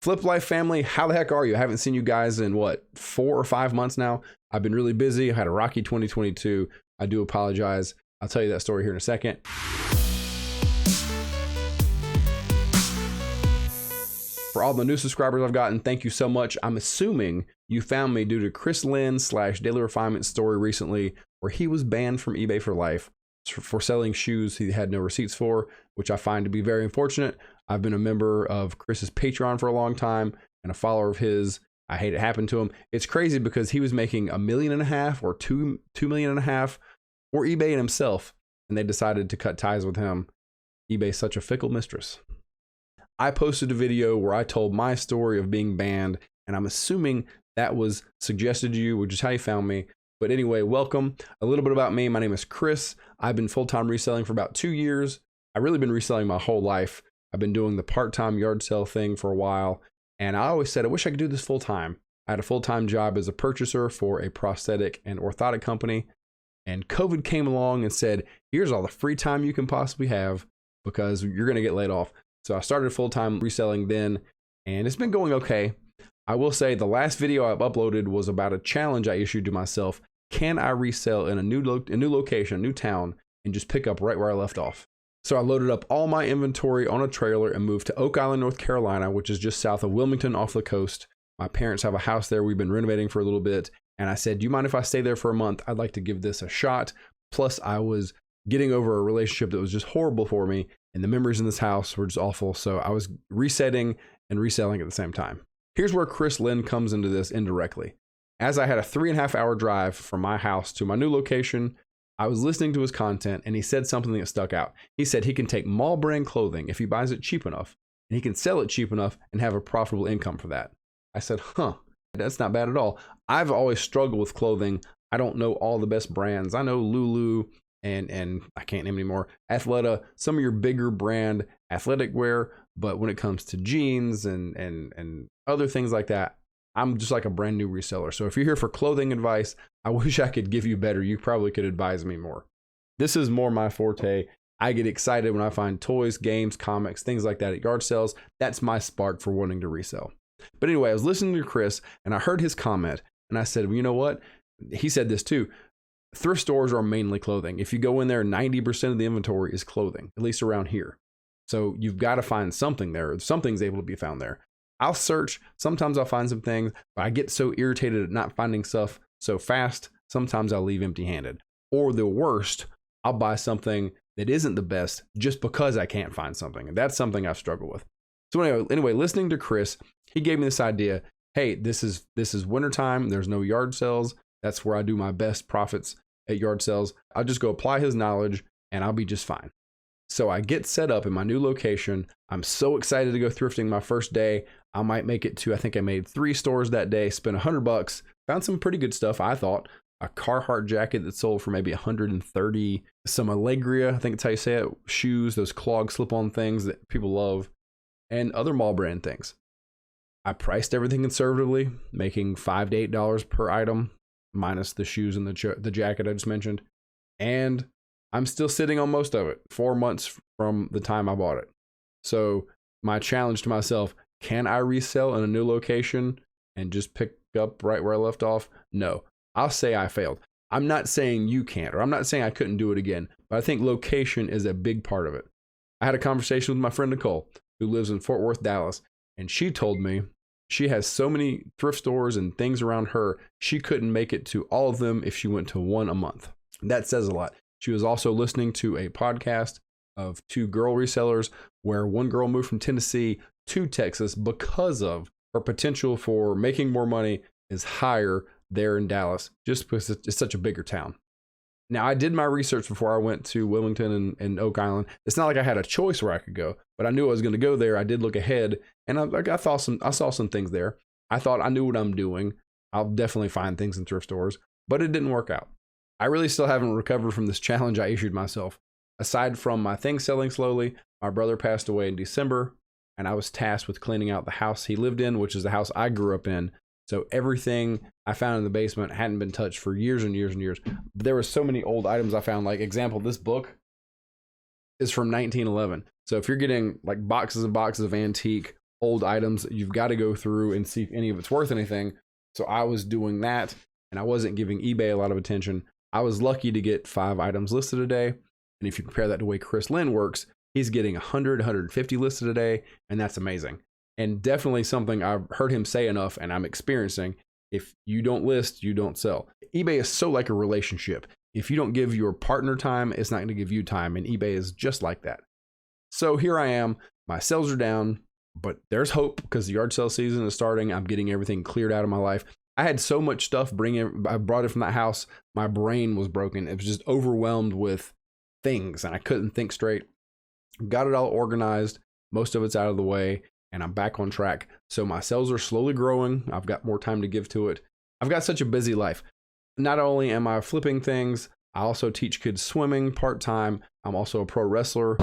Flip Life family, how the heck are you? I haven't seen you guys in what, 4 or 5 months now. I've been really busy. I had a rocky 2022. I do apologize. I'll tell you that story here in a second. For all the new subscribers I've gotten, thank you so much. I'm assuming you found me due to Chris Lynn / Daily Refinement's story recently, where he was banned from eBay for life for selling shoes he had no receipts for, which I find to be very unfortunate. I've been a member of Chris's Patreon for a long time and a follower of his. I hate it happened to him. It's crazy because he was making $1.5 million or $2.5 million for eBay and himself, and they decided to cut ties with him. eBay's such a fickle mistress. I posted a video where I told my story of being banned, and I'm assuming that was suggested to you, which is how you found me. But anyway, welcome. A little bit about me. My name is Chris. I've been full-time reselling for about 2 years. I've really been reselling my whole life. I've been doing the part-time yard sale thing for a while. And I always said, I wish I could do this full-time. I had a full-time job as a purchaser for a prosthetic and orthotic company. And COVID came along and said, here's all the free time you can possibly have because you're going to get laid off. So I started full-time reselling then, and it's been going okay. I will say the last video I've uploaded was about a challenge I issued to myself. Can I resell in a new location, a new town, and just pick up right where I left off? So I loaded up all my inventory on a trailer and moved to Oak Island, North Carolina, which is just south of Wilmington off the coast. My parents have a house there. We've been renovating for a little bit. And I said, do you mind if I stay there for a month? I'd like to give this a shot. Plus, I was getting over a relationship that was just horrible for me. And the memories in this house were just awful. So I was resetting and reselling at the same time. Here's where Chris Lynn comes into this indirectly. As I had a 3.5 hour drive from my house to my new location, I was listening to his content and he said something that stuck out. He said he can take mall brand clothing if he buys it cheap enough and he can sell it cheap enough and have a profitable income for that. I said, that's not bad at all. I've always struggled with clothing. I don't know all the best brands. I know Lulu and I can't name anymore, Athleta, some of your bigger brand athletic wear. But when it comes to jeans and other things like that, I'm just like a brand new reseller. So if you're here for clothing advice, I wish I could give you better. You probably could advise me more. This is more my forte. I get excited when I find toys, games, comics, things like that at yard sales. That's my spark for wanting to resell. But anyway, I was listening to Chris and I heard his comment and I said, well, you know what? He said this too. Thrift stores are mainly clothing. If you go in there, 90% of the inventory is clothing, at least around here. So you've got to find something there. Something's able to be found there. I'll search. Sometimes I'll find some things, but I get so irritated at not finding stuff so fast. Sometimes I'll leave empty-handed. Or the worst, I'll buy something that isn't the best just because I can't find something. And that's something I've struggled with. So anyway, listening to Chris, he gave me this idea. Hey, this is wintertime. There's no yard sales. That's where I do my best profits at yard sales. I'll just go apply his knowledge and I'll be just fine. So I get set up in my new location. I'm so excited to go thrifting my first day. I might make it to, I think I made 3 stores that day, spent $100, found some pretty good stuff. I thought a Carhartt jacket that sold for maybe 130, some Allegria, I think that's how you say it, shoes, those clog slip-on things that people love, and other mall brand things. I priced everything conservatively, making $5 to $8 per item, minus the shoes and the jacket I just mentioned. And I'm still sitting on most of it, 4 months from the time I bought it. So my challenge to myself, can I resell in a new location and just pick up right where I left off? No, I'll say I failed. I'm not saying you can't, or I'm not saying I couldn't do it again, but I think location is a big part of it. I had a conversation with my friend Nicole, who lives in Fort Worth, Dallas, and she told me she has so many thrift stores and things around her, she couldn't make it to all of them if she went to one a month. That says a lot. She was also listening to a podcast of 2 girl resellers where one girl moved from Tennessee to Texas because of her potential for making more money is higher there in Dallas, just because it's such a bigger town. Now, I did my research before I went to Wilmington and Oak Island. It's not like I had a choice where I could go, but I knew I was going to go there. I did look ahead, and I saw some things there. I thought I knew what I'm doing. I'll definitely find things in thrift stores, but it didn't work out. I really still haven't recovered from this challenge I issued myself. Aside from my things selling slowly, my brother passed away in December, and I was tasked with cleaning out the house he lived in, which is the house I grew up in. So everything I found in the basement hadn't been touched for years and years and years. But there were so many old items I found. Like, example, this book is from 1911. So if you're getting like boxes and boxes of antique old items. You've got to go through and see if any of it's worth anything. So I was doing that, and I wasn't giving eBay a lot of attention. I was lucky to get 5 items listed a day. And if you compare that to the way Chris Lynn works, he's getting 100, 150 listed a day, and that's amazing. And definitely something I've heard him say enough, and I'm experiencing. If you don't list, you don't sell. eBay is so like a relationship. If you don't give your partner time, it's not going to give you time, and eBay is just like that. So here I am. My sales are down, but there's hope because the yard sale season is starting. I'm getting everything cleared out of my life. I had so much stuff I brought it from that house. My brain was broken. It was just overwhelmed with things, and I couldn't think straight. Got it all organized. Most of it's out of the way, and I'm back on track. So my sales are slowly growing. I've got more time to give to it. I've got such a busy life. Not only am I flipping things, I also teach kids swimming part-time. I'm also a pro wrestler.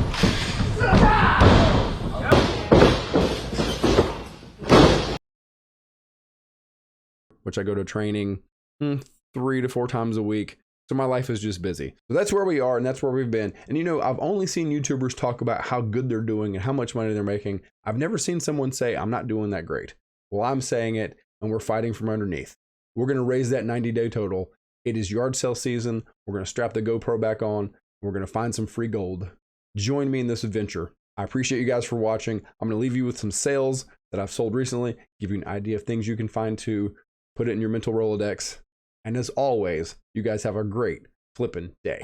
Which I go to training 3 to 4 times a week. So my life is just busy. So that's where we are, and that's where we've been. And you know, I've only seen YouTubers talk about how good they're doing and how much money they're making. I've never seen someone say, I'm not doing that great. Well, I'm saying it, and we're fighting from underneath. We're going to raise that 90-day total. It is yard sale season. We're going to strap the GoPro back on. We're going to find some free gold. Join me in this adventure. I appreciate you guys for watching. I'm going to leave you with some sales that I've sold recently, give you an idea of things you can find to put it in your mental Rolodex. And as always, you guys have a great flipping day.